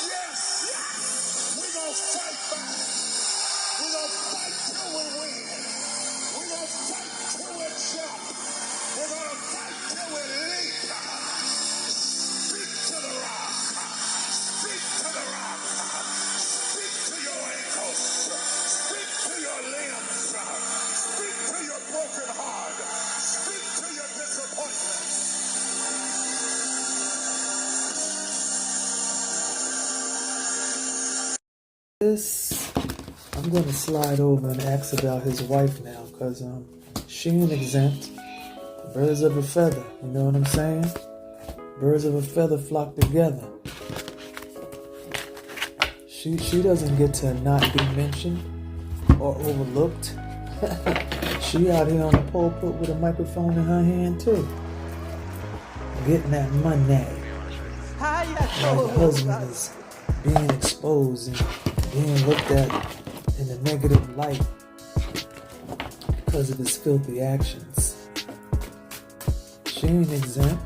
Yes, we're going to fight back. We're going to fight till we win. We're going to fight till we jump. We're going to fight till we leap. Speak to the rock. Speak to the rock. Speak to your ankles. Speak to your limbs. Speak to your broken heart. Speak to your disappointment. I'm going to slide over and ask about his wife now, because she ain't exempt. Birds of a feather, you know what I'm saying? Birds of a feather flock together. She doesn't get to not be mentioned or overlooked. She out here on the pulpit with a microphone in her hand too, getting that money. While her husband is being exposed and being looked at in a negative light because of his filthy actions. She ain't exempt.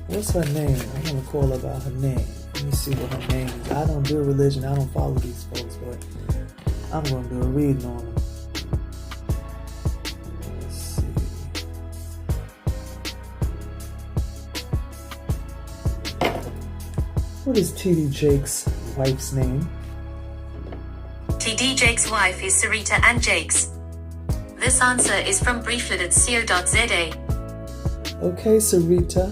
What's her name? I'm going to call her by her name. Let me see what her name is. I don't do religion. I don't follow these folks, but I'm going to do a reading on them. Let's see. What is T.D. Jake's wife's name? T.D. Jake's wife is Serita and Jakes. This answer is from brieflet.co.za. Okay, Serita.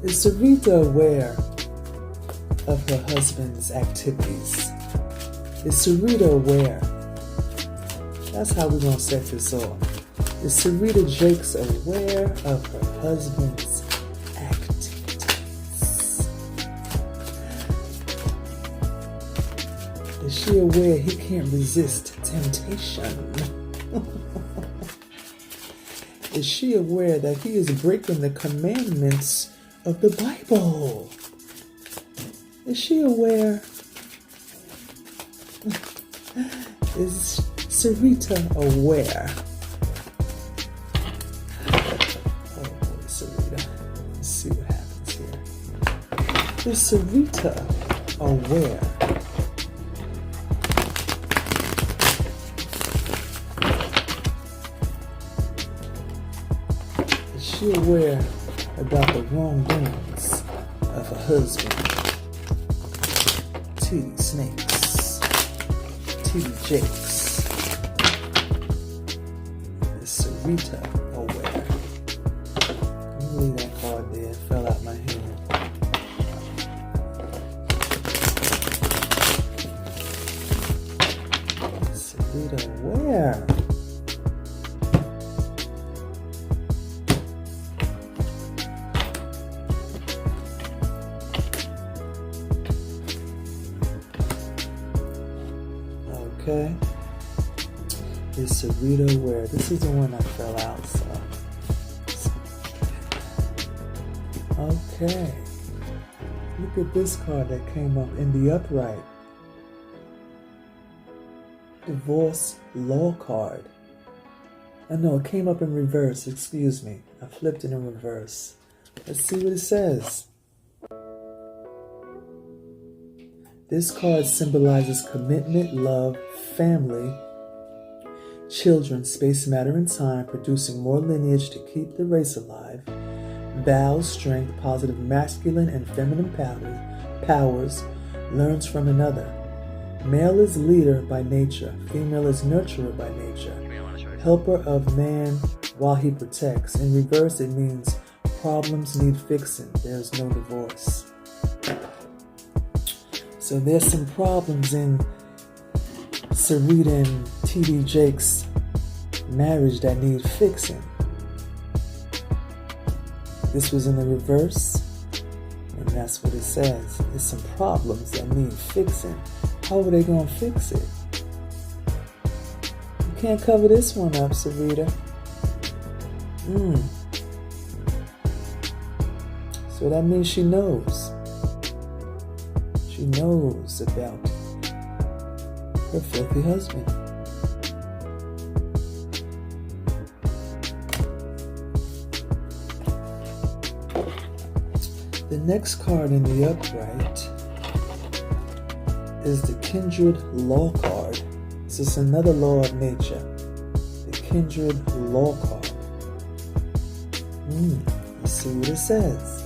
Is Serita aware of her husband's activities? Is Serita aware? That's how we're going to set this off. Is Serita Jakes aware of her husband's activities? Is she aware he can't resist temptation? Is she aware that he is breaking the commandments of the Bible? Is she aware? Is Serita aware? Oh boy, Serita. Let's see what happens here. Is Serita aware? Is she aware about the wrongdoings of her husband? T.D. Snakes. T.D. Jakes. Is Serita aware? Let me leave that card there. It fell out my hand. Is Serita aware? Okay. Is Serita aware? This is the one that fell out, so. Okay. Look at this card that came up in the upright. Divorce law card. No, it came up in reverse. Excuse me. I flipped it in reverse. Let's see what it says. This card symbolizes commitment, love, family, children, space, matter, and time, producing more lineage to keep the race alive, vows, strength, positive masculine and feminine powers, learns from another. Male is leader by nature, female is nurturer by nature, helper of man while he protects. In reverse, it means problems need fixing. There's no divorce. So there's some problems in Serita and T.D. Jake's marriage that need fixing. This was in the reverse, and that's what it says. There's some problems that need fixing. How are they going to fix it? You can't cover this one up, Serita. So that means she knows. She knows about her filthy husband. The next card in the upright is the Kindred Law card. This is another law of nature. The Kindred Law card. Let's see what it says.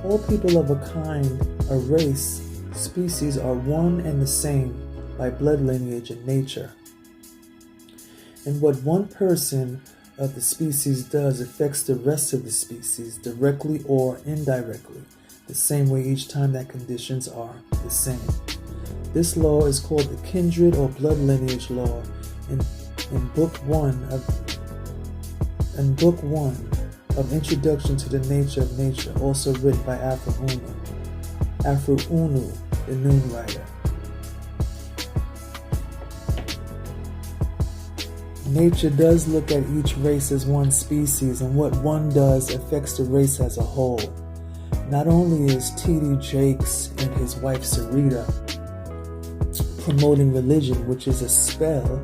All people of a kind, a race, species are one and the same by blood lineage and nature. And what one person of the species does affects the rest of the species directly or indirectly, the same way each time that conditions are the same. This law is called the kindred or blood lineage law in Book 1 of Introduction to the Nature of Nature, also written by Afro Unu, the Noon writer. Nature does look at each race as one species, and what one does affects the race as a whole. Not only is T.D. Jakes and his wife Serita promoting religion, which is a spell,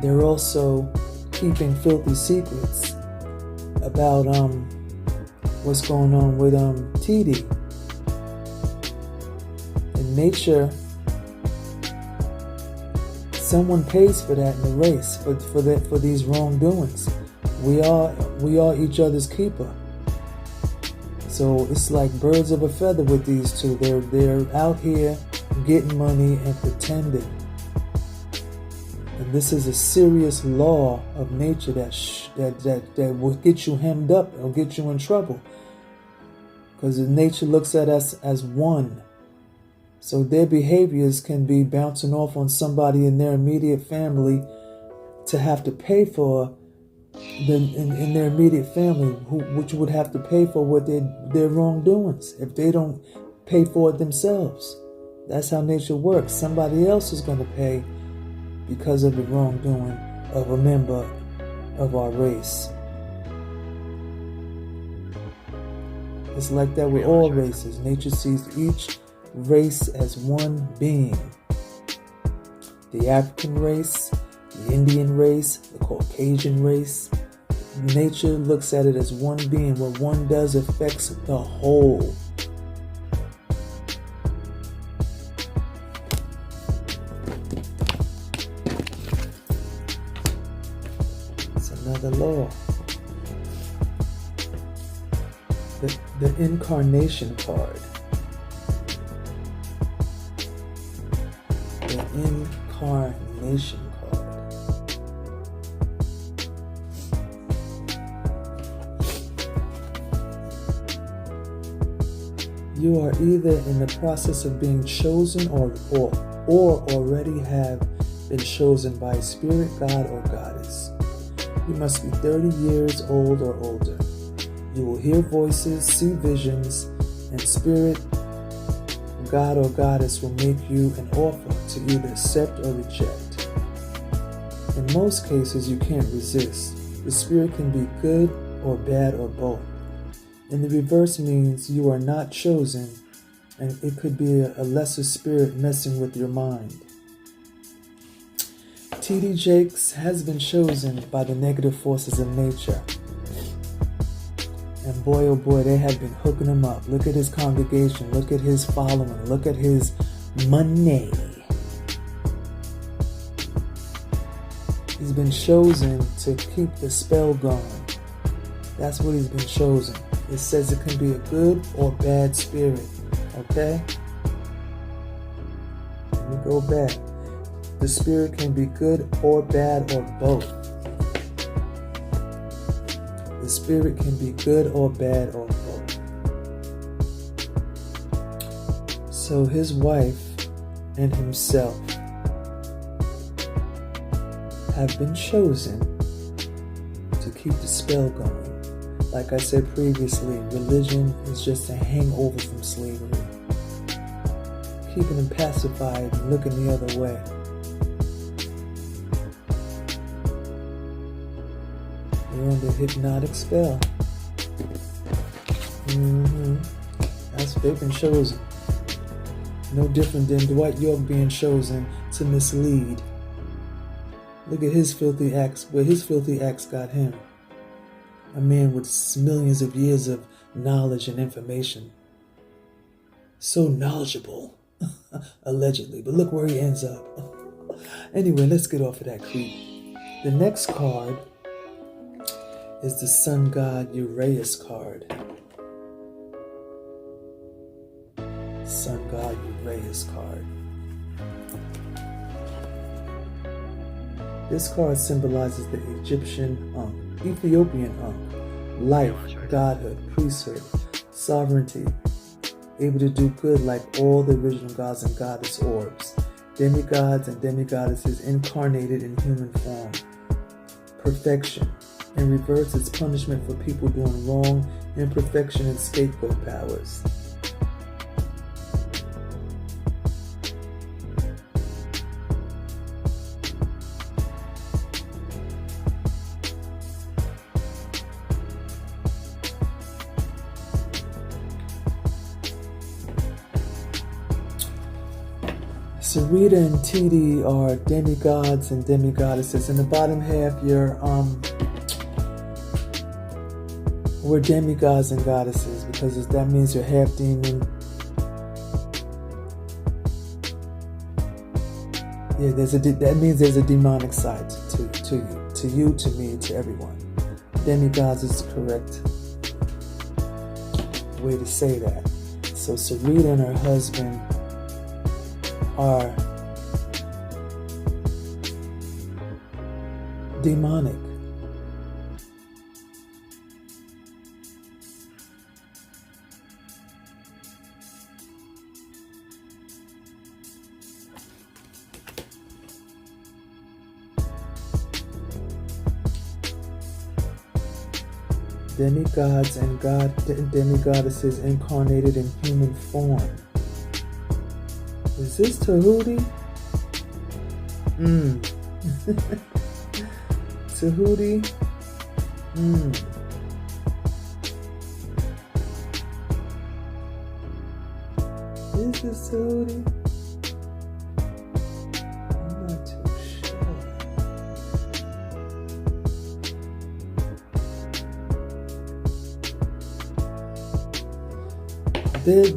they're also keeping filthy secrets about what's going on with TD. In nature, someone pays for that in the race, for these wrongdoings. We are each other's keeper. So it's like birds of a feather with these two. They're out here getting money and pretending. And this is a serious law of nature that will get you hemmed up or get you in trouble. Because nature looks at us as one. So their behaviors can be bouncing off on somebody in their immediate family to have to pay for in their immediate family, which would have to pay for what their wrongdoings if they don't pay for it themselves. That's how nature works. Somebody else is going to pay because of the wrongdoing of a member of our race. It's like that with all races. Nature sees each race as one being. The African race, the Indian race, the Caucasian race. Nature looks at it as one being. What one does affects the whole. It's another law. The incarnation card. The incarnation card. You are either in the process of being chosen or already have been chosen by a spirit, god, or goddess. You must be 30 years old or older. You will hear voices, see visions, and spirit, god, or goddess will make you an offer to either accept or reject. In most cases, you can't resist. The spirit can be good or bad or both. And the reverse means you are not chosen, and it could be a lesser spirit messing with your mind. T.D. Jakes has been chosen by the negative forces of nature. And boy, oh boy, they have been hooking him up. Look at his congregation. Look at his following. Look at his money. He's been chosen to keep the spell going. That's what he's been chosen. It says it can be a good or bad spirit. Okay? Let me go back. The spirit can be good or bad or both. The spirit can be good or bad or both. So his wife and himself have been chosen to keep the spell going. Like I said previously, religion is just a hangover from slavery. Keeping them pacified and looking the other way. They're under hypnotic spell. They've been chosen. No different than Dwight York being chosen to mislead. Look at his filthy acts, where his filthy acts got him. A man with millions of years of knowledge and information. So knowledgeable, allegedly, but look where he ends up. Anyway, let's get off of that creep. The next card is the sun god Uraeus card. Sun god Uraeus card. This card symbolizes the Egyptian Ankh, Ethiopian Ankh, life, godhood, priesthood, sovereignty, able to do good like all the original gods and goddess orbs, demigods and demigoddesses incarnated in human form, perfection, and reverse its punishment for people doing wrong, imperfection, and scapegoat powers. Serita and Titi are demigods and demigoddesses. In the bottom half, we're demigods and goddesses because that means you're half demon. Yeah, that means there's a demonic side to you, to me, to everyone. Demigods is the correct way to say that. So Serita and her husband are demonic. Demigods and demigoddesses incarnated in human form. Is this Tahuti? Tahuti? Is this Tahuti? I'm not too sure.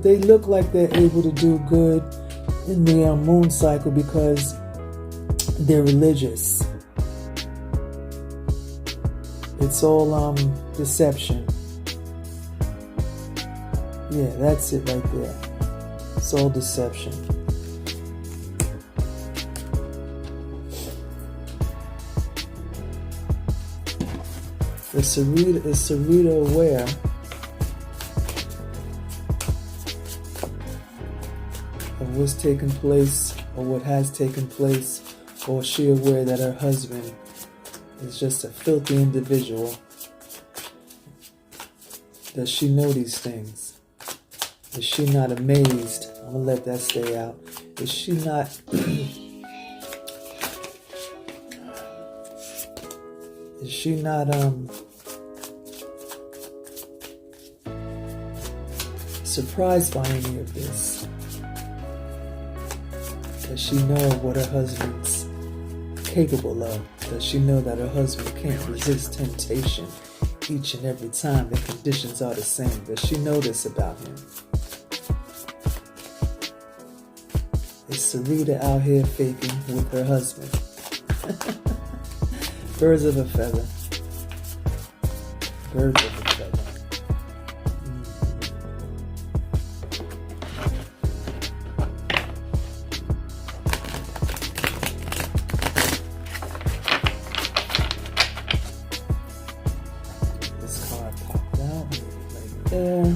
They look like they're able to do good in the moon cycle because they're religious. It's all deception. Yeah, that's it right there. It's all deception. Is Serita aware of what's taking place or what has taken place, or is she aware that her husband is just a filthy individual? Does she know these things? Is she not amazed? I'm gonna let that stay out. Is she not is she not surprised by any of this? Does she know what her husband's capable of? Does she know that her husband can't resist temptation each and every time the conditions are the same? Does she know this about him? Is Serita out here faking with her husband? Birds of a feather. Birds of a feather. There.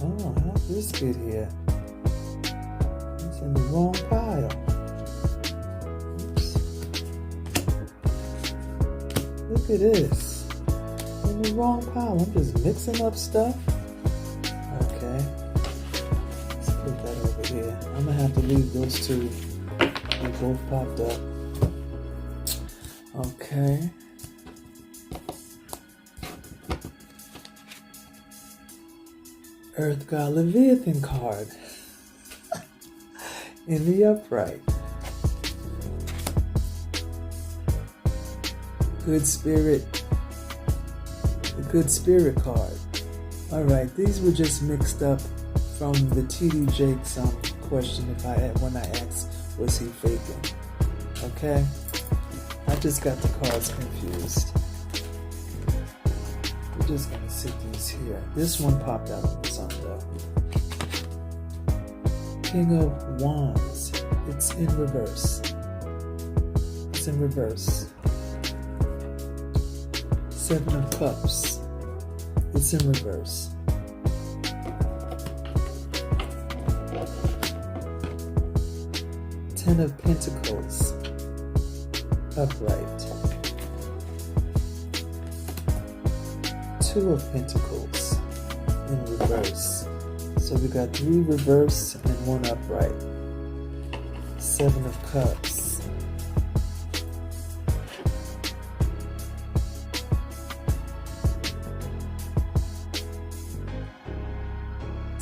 Oh, how did this get here? It's in the wrong pile. Oops. Look at this. In the wrong pile. I'm just mixing up stuff. Okay. Let's put that over here. I'm gonna have to leave those two. They both popped up. Okay. Earth God Leviathan card in the upright. Good Spirit. The Good Spirit card. Alright, these were just mixed up from the TD Jakes question when I asked, was he faking? Okay? I just got the cards confused. We're just going to sit these here. This one popped out on the sun though. King of Wands. It's in reverse. It's in reverse. Seven of Cups. It's in reverse. Ten of Pentacles. Upright. Two of Pentacles in reverse. So we got 3 reverse and 1 upright. 7 of Cups.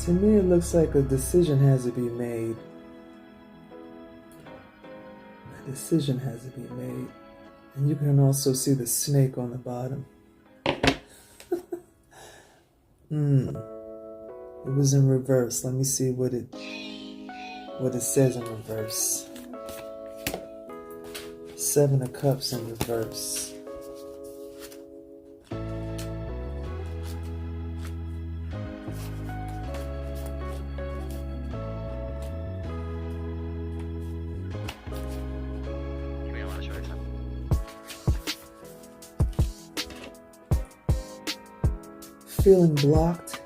To me, it looks like a decision has to be made. A decision has to be made. And you can also see the snake on the bottom. It was in reverse. Let me see what it says in reverse. 7 of Cups in reverse. Feeling blocked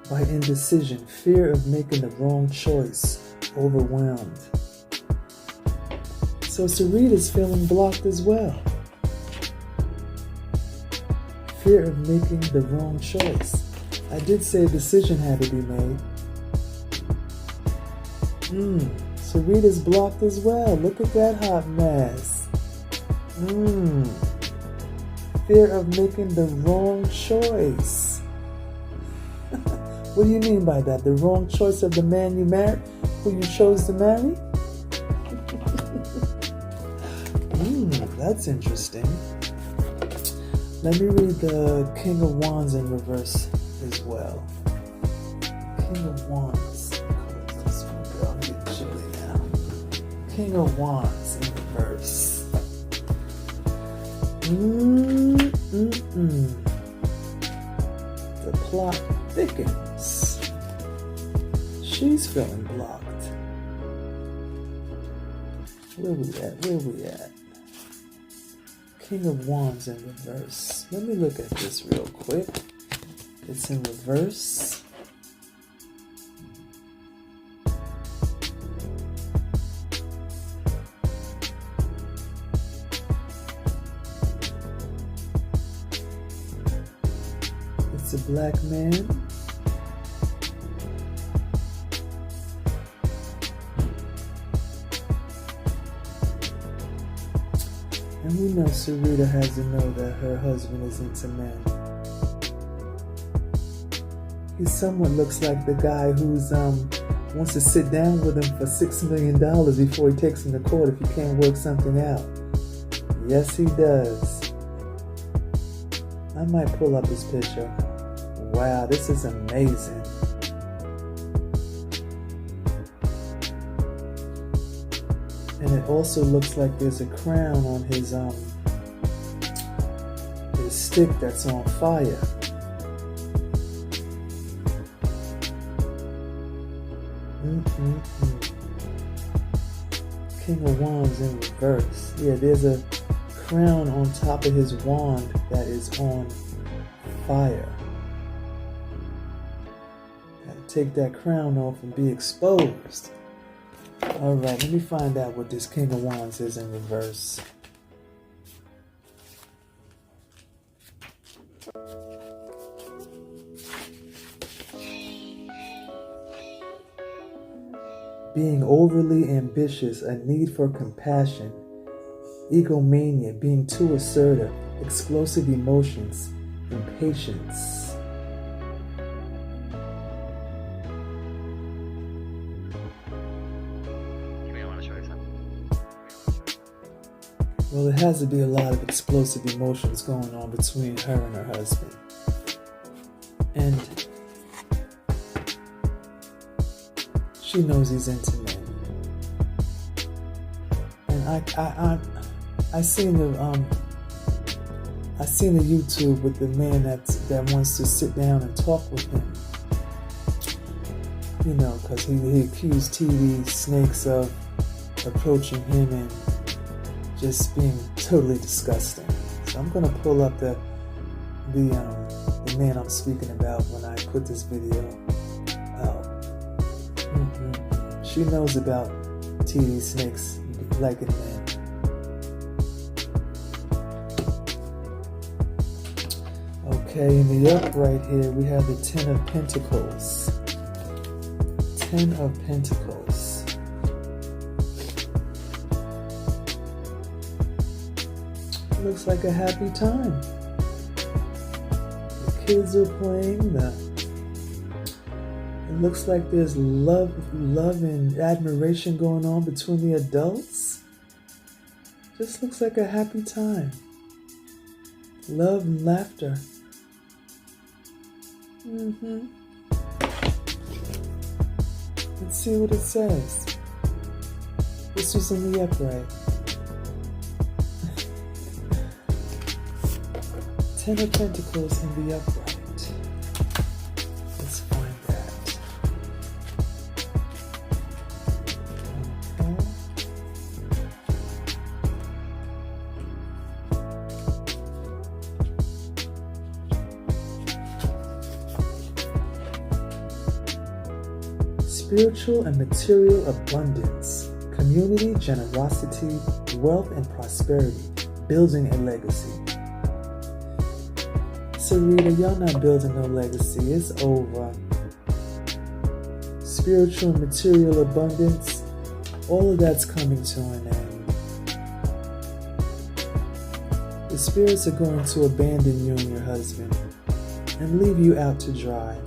by indecision, fear of making the wrong choice, overwhelmed. So Serita's feeling blocked as well. Fear of making the wrong choice. I did say a decision had to be made. Serita's blocked as well. Look at that hot mess. Fear of making the wrong choice. What do you mean by that? The wrong choice of the man you married, who you chose to marry? That's interesting. Let me read the King of Wands in reverse as well. King of Wands. This one, girl, I'm getting chilly now. King of Wands in reverse. The plot thickens. She's feeling blocked. Where we at? King of Wands in reverse. Let me look at this real quick. It's in reverse. It's a black man. And we know Serita has to know that her husband is into men. He somewhat looks like the guy who's wants to sit down with him for $6 million before he takes him to court if he can't work something out. Yes, he does. I might pull up his picture. Wow, this is amazing. And it also looks like there's a crown on his stick that's on fire. King of Wands in reverse. Yeah, there's a crown on top of his wand that is on fire. Gotta take that crown off and be exposed. Alright, let me find out what this King of Wands is in reverse. Being overly ambitious, a need for compassion, egomania, being too assertive, explosive emotions, impatience. Well, there has to be a lot of explosive emotions going on between her and her husband. And she knows he's into men. And I seen the YouTube with the man that wants to sit down and talk with him. You know, because he accused TV snakes of approaching him and just being totally disgusting. So I'm gonna pull up the man I'm speaking about when I put this video out. She knows about TV snakes liking men. Okay, in the upright here we have the Ten of Pentacles. Ten of Pentacles. Looks like a happy time. The kids are playing. It looks like there's love and admiration going on between the adults. Just looks like a happy time. Love and laughter. Let's see what it says. This was in the upright. Ten of Pentacles in the upright. Let's find that. Okay. Spiritual and material abundance, community, generosity, wealth and prosperity, building a legacy. Serita, y'all not building no legacy. It's over. Spiritual and material abundance, all of that's coming to an end. The spirits are going to abandon you and your husband and leave you out to dry.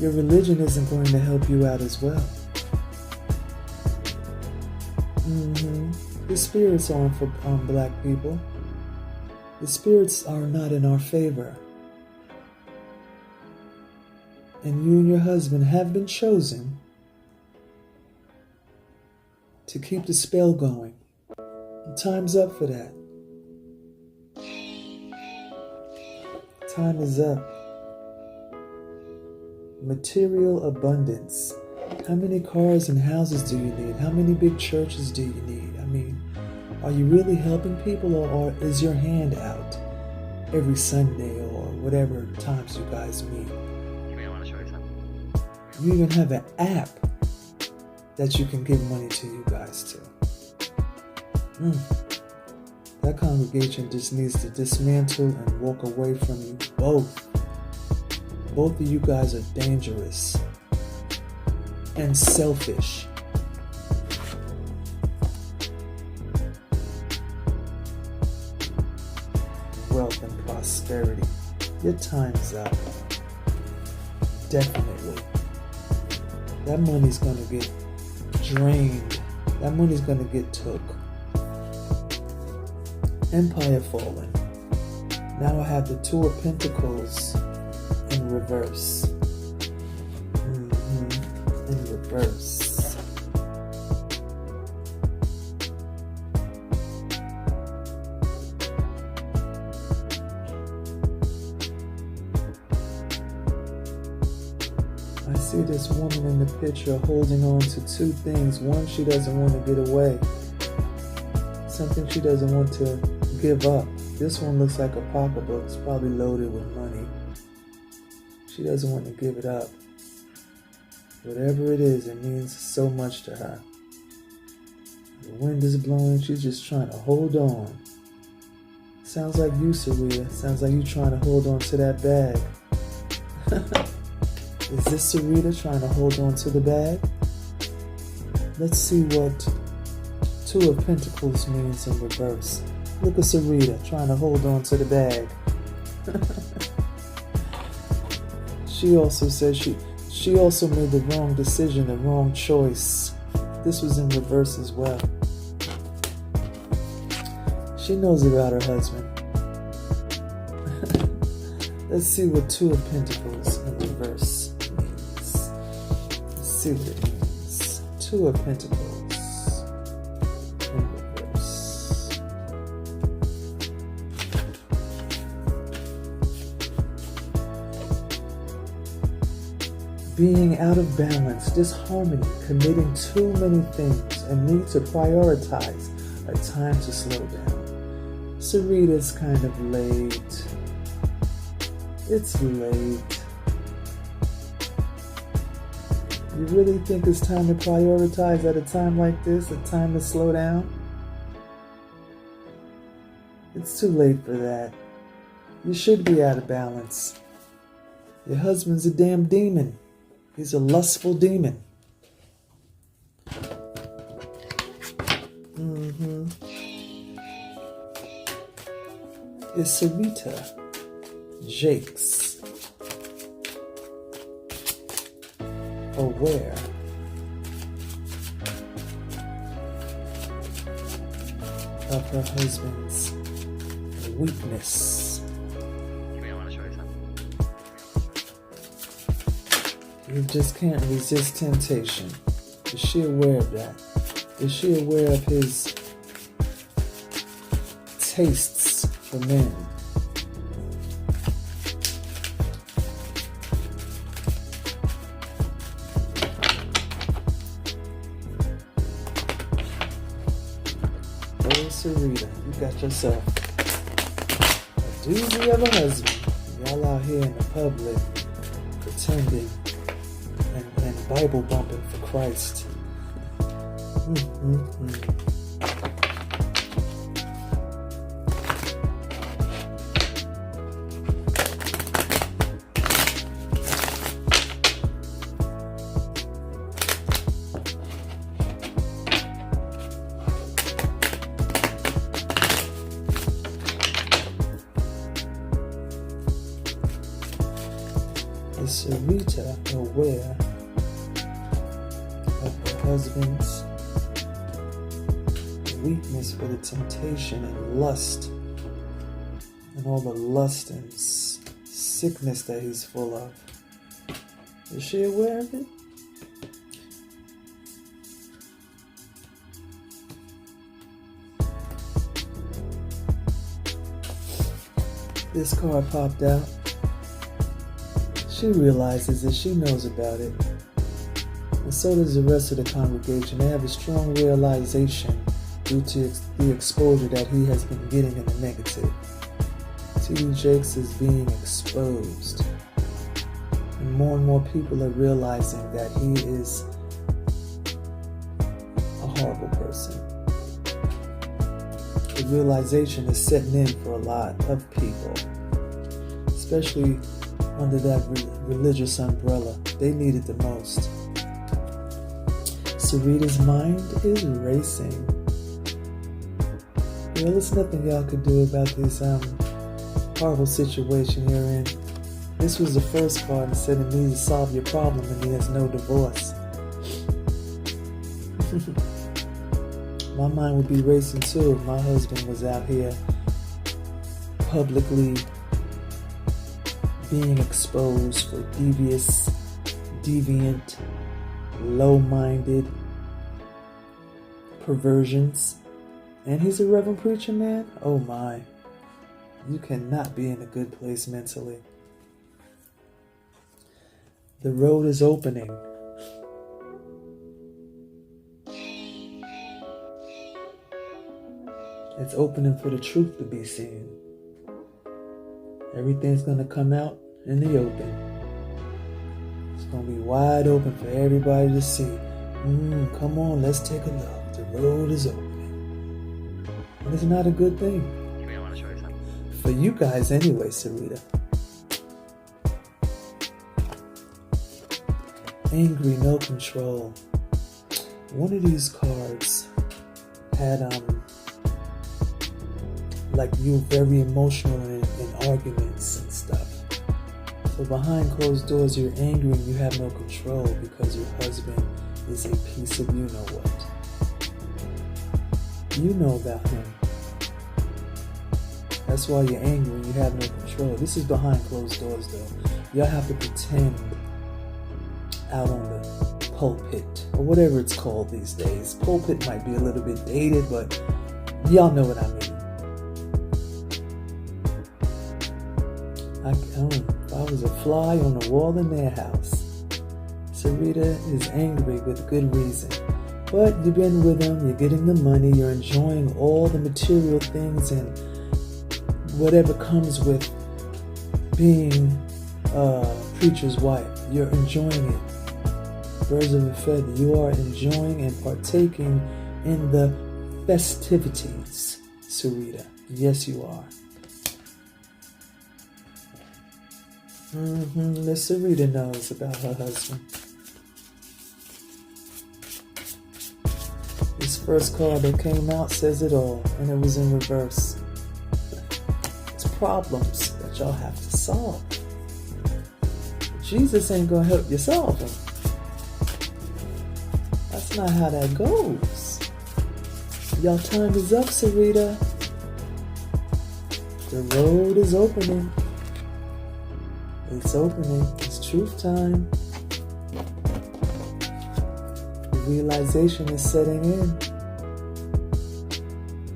Your religion isn't going to help you out as well. The spirits aren't for black people. The spirits are not in our favor. And you and your husband have been chosen to keep the spell going. Time's up for that. Time is up. Material abundance. How many cars and houses do you need? How many big churches do you need? I mean, are you really helping people, or is your hand out every Sunday or whatever times you guys meet? You even have an app that you can give money to you guys to. That congregation just needs to dismantle and walk away from you both. Both of you guys are dangerous and selfish. Wealth and prosperity. Your time's up. Definitely. That money's gonna get drained. That money's gonna get took. Empire fallen. Now I have the Two of Pentacles in reverse. In reverse. I see this woman in the picture holding on to two things. One, she doesn't want to get away. Something she doesn't want to give up. This one looks like a pocketbook. It's probably loaded with money. She doesn't want to give it up. Whatever it is, it means so much to her. The wind is blowing. She's just trying to hold on. Sounds like you, Serita. Sounds like you trying to hold on to that bag. Is this Serita trying to hold on to the bag? Let's see what Two of Pentacles means in reverse. Look at Serita trying to hold on to the bag. She also said she also made the wrong decision, the wrong choice. This was in reverse as well. She knows about her husband. Let's see what Two of Pentacles in reverse means. Let's see what it means. Two of Pentacles in reverse. Being out of balance, disharmony, committing too many things, and need to prioritize, a time to slow down. Serita's kind of late. It's late. You really think it's time to prioritize at a time like this, a time to slow down? It's too late for that. You should be out of balance. Your husband's a damn demon. He's a lustful demon. Is Serita Jakes aware of her husband's weakness? You just can't resist temptation. Is she aware of that? Is she aware of his tastes for men? Oh, Serita, you got yourself a doozy of a husband. Y'all out here in the public pretending and Bible bumping for Christ. Is Serita aware of her husband's weakness for the temptation and lust and all the lust and sickness that he's full of? Is she aware of it? This card popped out. She realizes that she knows about it. And so does the rest of the congregation. They have a strong realization due to the exposure that he has been getting in the negative. T.D. Jakes is being exposed. And more people are realizing that he is a horrible person. The realization is setting in for a lot of people, especially under that religious umbrella. They need it the most. Serita's mind is racing. Well, there's nothing y'all could do about this horrible situation you're in. This was the first card and said it needs to solve your problem and there's no divorce. My mind would be racing too if my husband was out here publicly being exposed for deviant, low-minded perversions. And he's a reverend preacher, man. Oh my. You cannot be in a good place mentally. The road is opening. It's opening for the truth to be seen. Everything's going to come out in the open. It's going to be wide open for everybody to see. Come on, let's take a look. The road is opening. And it's not a good thing. For you guys anyway, Serita. Angry, no control. One of these cards had like you're very emotional in arguments and stuff. So behind closed doors, you're angry and you have no control because your husband is a piece of you know what. You know about him. That's why you're angry and you have no control. This is behind closed doors though. Y'all have to pretend out on the pulpit or whatever it's called these days. Pulpit might be a little bit dated, but y'all know what I mean. If I was a fly on the wall in their house. Serita is angry with good reason. But you've been with him, you're getting the money, you're enjoying all the material things and whatever comes with being a preacher's wife. You're enjoying it. Birds of a feather. You are enjoying and partaking in the festivities, Serita. Yes, you are. Miss Serita knows about her husband. This first card that came out says it all, and it was in reverse. It's problems that y'all have to solve. Jesus ain't gonna help you solve them. That's not how that goes. Y'all time is up, Serita. The road is opening. It's opening. It's truth time. The realization is setting in.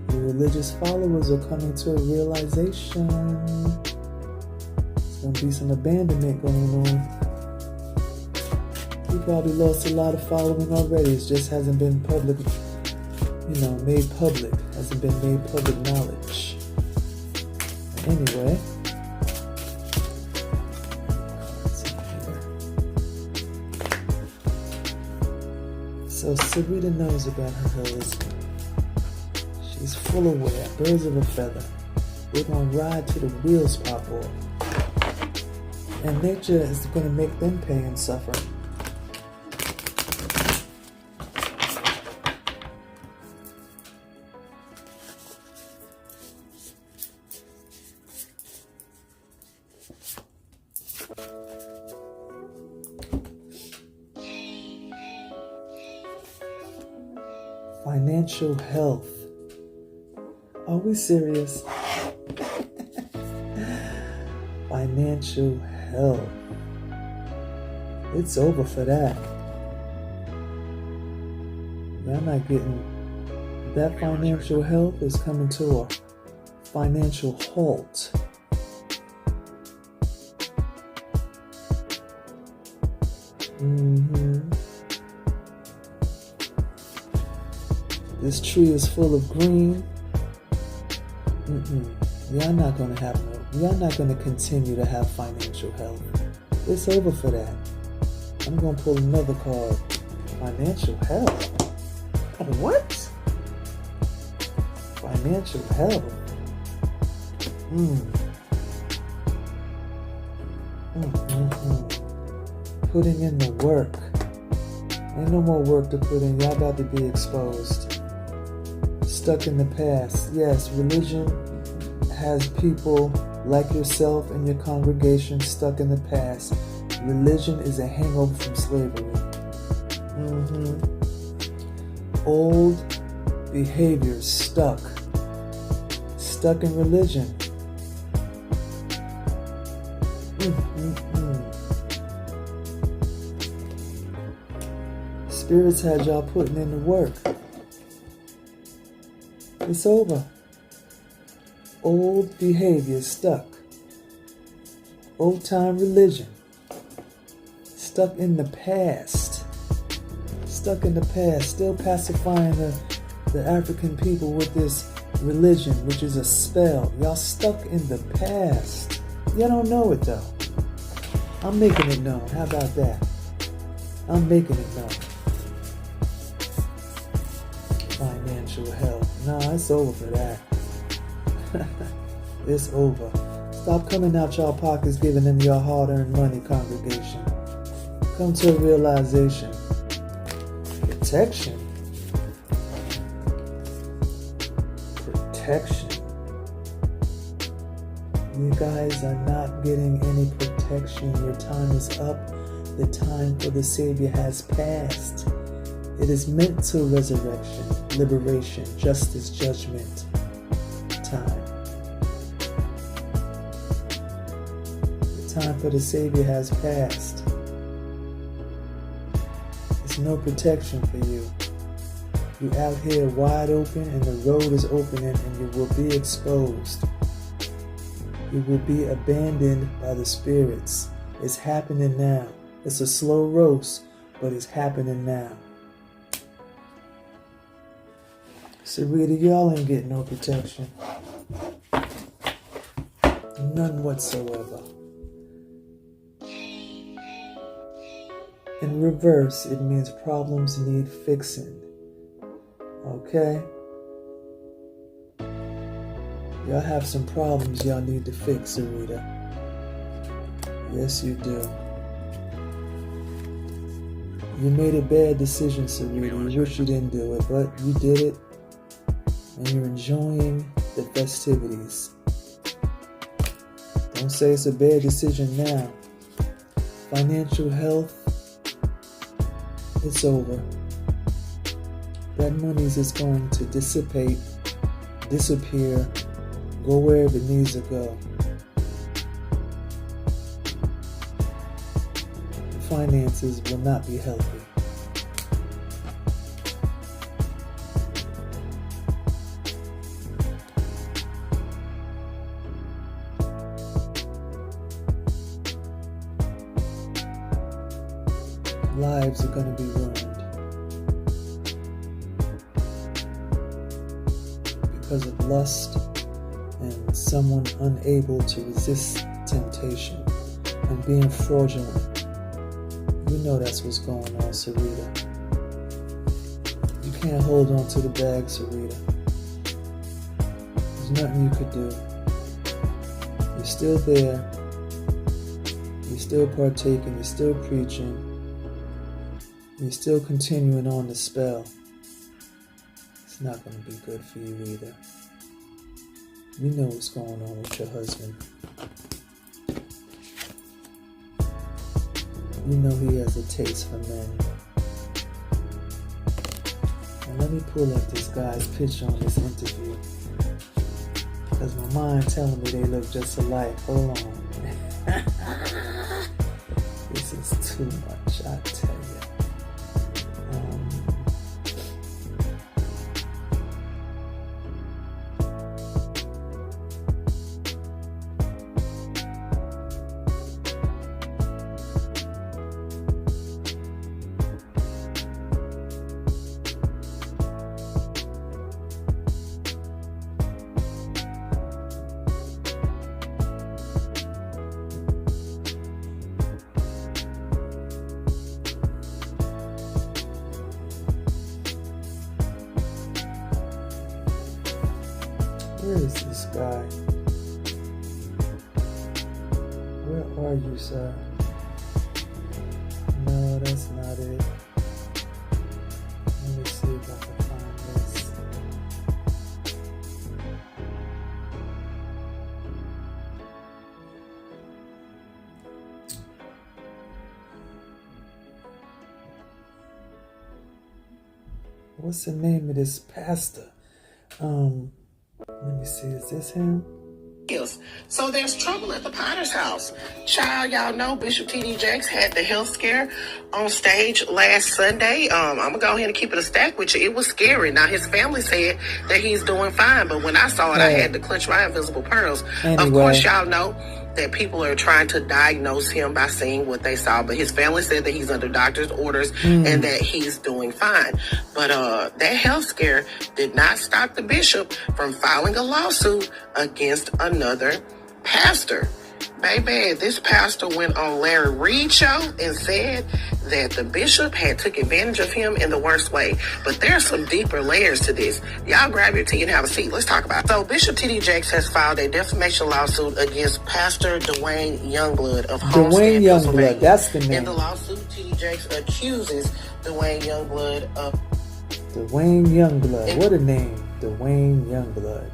The religious followers are coming to a realization. There's going to be some abandonment going on. You probably lost a lot of following already. It just hasn't been public, made public. Hasn't been made public knowledge. Anyway. So Serita knows about her husband. She's full aware. Birds of a feather. They're going to ride till the wheels pop off. And nature is going to make them pay and suffer. Financial health. Are we serious? Financial health. It's over for that. Y'all not getting that. Financial health is coming to a financial halt. This tree is full of green. Y'all not gonna have y'all not gonna continue to have financial health. It's over for that. I'm gonna pull another card. Financial health? What? Financial health? Putting in the work. Ain't no more work to put in. Y'all about to be exposed. Stuck in the past. Yes, religion has people like yourself and your congregation stuck in the past. Religion is a hangover from slavery. Old behaviors stuck in religion. Spirits had y'all putting in the work. It's over. Old behavior stuck. Old time religion. Stuck in the past. Stuck in the past. Still pacifying the African people with this religion, which is a spell. Y'all stuck in the past. Y'all don't know it though. I'm making it known. How about that? I'm making it known. Financial health. Nah, it's over for that. It's over. Stop coming out y'all pockets giving them your hard-earned money, congregation. Come to a realization. Protection. protection. You guys are not getting any protection. Your time is up. The time for the Savior has passed. It is mental resurrection, liberation, justice, judgment time. The time for the Savior has passed. There's no protection for you. You're out here wide open and the road is opening and you will be exposed. You will be abandoned by the spirits. It's happening now. It's a slow roast, but it's happening now. Serita, y'all ain't getting no protection. None whatsoever. In reverse, it means problems need fixing. Okay? Y'all have some problems y'all need to fix, Serita. Yes, you do. You made a bad decision, Serita. You wish you didn't do it, but you did it. And you're enjoying the festivities. Don't say it's a bad decision now. Financial health, it's over. That money is just going to dissipate, disappear, go wherever it needs to go. The finances will not be healthy. Lives are going to be ruined because of lust and someone unable to resist temptation and being fraudulent. You know that's what's going on, Serita. You can't hold on to the bag, Serita. There's nothing you could do. You're still there. You're still partaking. You're still preaching. You're still continuing on the spell. It's not going to be good for you either. You know what's going on with your husband. You know he has a taste for men. And let me pull up this guy's picture on this interview. Because my mind telling me they look just alike. Hold on. This is too much, I tell you. Where is this guy? Where are you, sir? No, that's not it. Let me see if I can find this. What's the name of this pastor? Let me see, is this him? So there's trouble at the Potter's house. Child, y'all know Bishop T.D. Jakes had the health scare on stage last Sunday. I'm going to go ahead and keep it a stack with you. It was scary. Now, his family said that he's doing fine, but when I saw it, I had to clutch my invisible pearls. Anyway. Of course, y'all know that people are trying to diagnose him by seeing what they saw, but his family said that he's under doctor's orders and that he's doing fine. But that health scare did not stop the bishop from filing a lawsuit against another pastor. Baby, this pastor went on Larry Reid's show and said that the bishop had took advantage of him in the worst way. But there's some deeper layers to this. Y'all grab your tea and have a seat. Let's talk about it. So Bishop T.D. Jakes has filed a defamation lawsuit against Pastor Dwayne Youngblood of Homestead, Pennsylvania. That's the name. In the lawsuit, T.D. Jakes accuses Dwayne Youngblood of... Dwayne Youngblood. What a name. Dwayne Youngblood.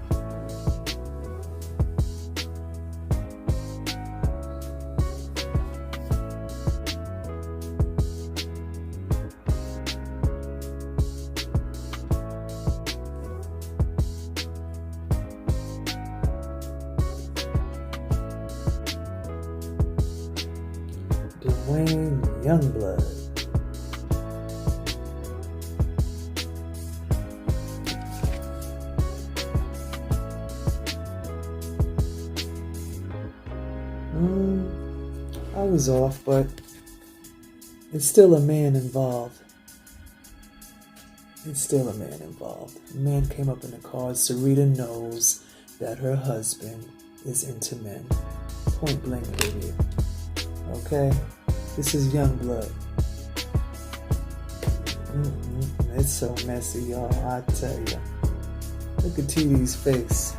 young blood. I was off, but it's still a man involved. A man came up in the car. Serita knows that her husband is into men. Point blank period. Okay? This is young blood. It's so messy, y'all. I tell you. Look at TD's face.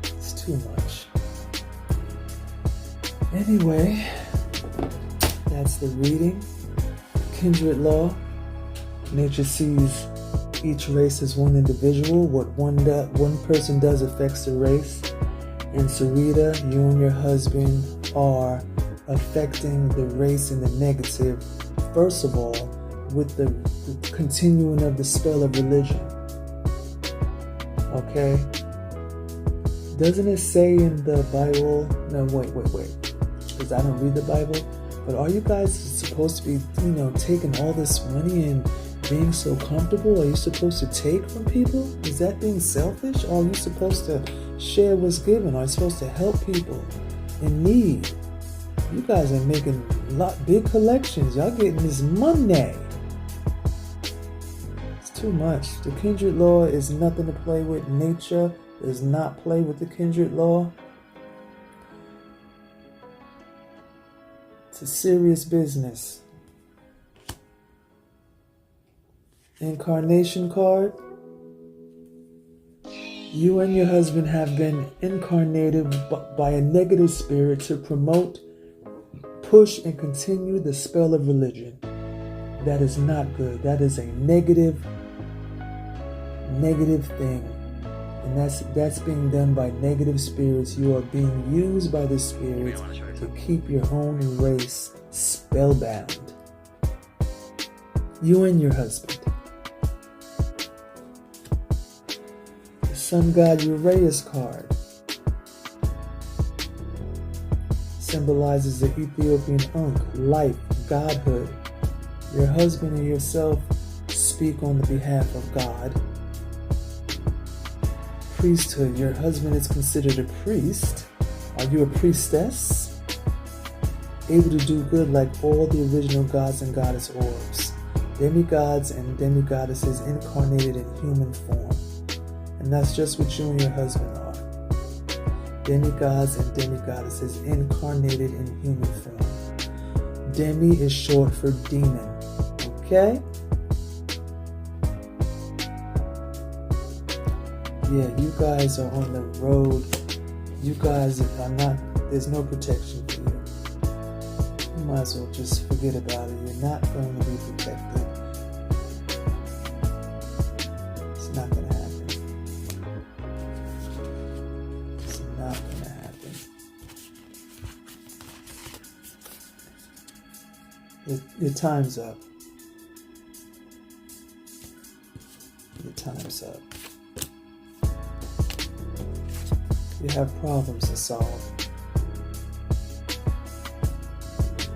It's too much. Anyway, that's the reading. Kindred law. Nature sees each race as one individual. What one person does affects the race. And Serita, you and your husband are affecting the race in the negative. First of all, with the continuing of the spell of religion. Okay? Doesn't it say in the Bible? No, wait. Because I don't read the Bible. But are you guys supposed to be, taking all this money and being so comfortable? Are you supposed to take from people? Is that being selfish? Or are you supposed to share what's given? Are you supposed to help people in need? You guys are making big collections. Y'all getting this money. It's too much. The kindred law is nothing to play with. Nature does not play with the kindred law. It's a serious business. Incarnation card. You and your husband have been incarnated by a negative spirit to promote, push, and continue the spell of religion. That is not good. That is a negative thing. And that's being done by negative spirits. You are being used by the spirits to keep your own race spellbound. You and your husband. The Sun God Uraeus card symbolizes the Ethiopian Ankh, life, godhood. Your husband and yourself speak on the behalf of God. Priesthood. Your husband is considered a priest. Are you a priestess? Able to do good like all the original gods and goddess orbs. Demigods and demigoddesses incarnated in human form. And that's just what you and your husband are. Demigods and demigoddesses incarnated in human form. Demi is short for demon. Okay? Yeah, you guys are on the road. You guys are not, there's no protection for you. You might as well just forget about it. You're not going to be protected. It's not going to happen. It's not going to happen. Your time's up. Your time's up. You have problems to solve.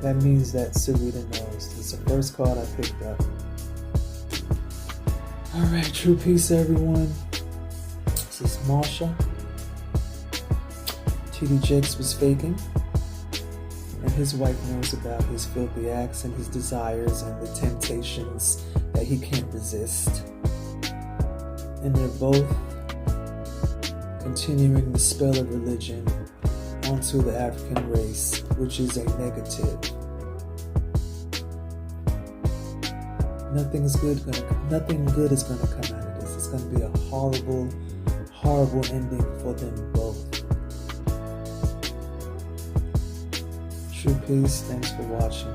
That means that Serita knows. It's the first card I picked up. Alright, true peace everyone. This is Marsha. TD Jakes was faking. And his wife knows about his filthy acts and his desires and the temptations that he can't resist. And they're both continuing the spell of religion onto the African race, which is a negative. Nothing good is gonna come out of this. It's gonna be a horrible, horrible ending for them both. True peace. Thanks for watching.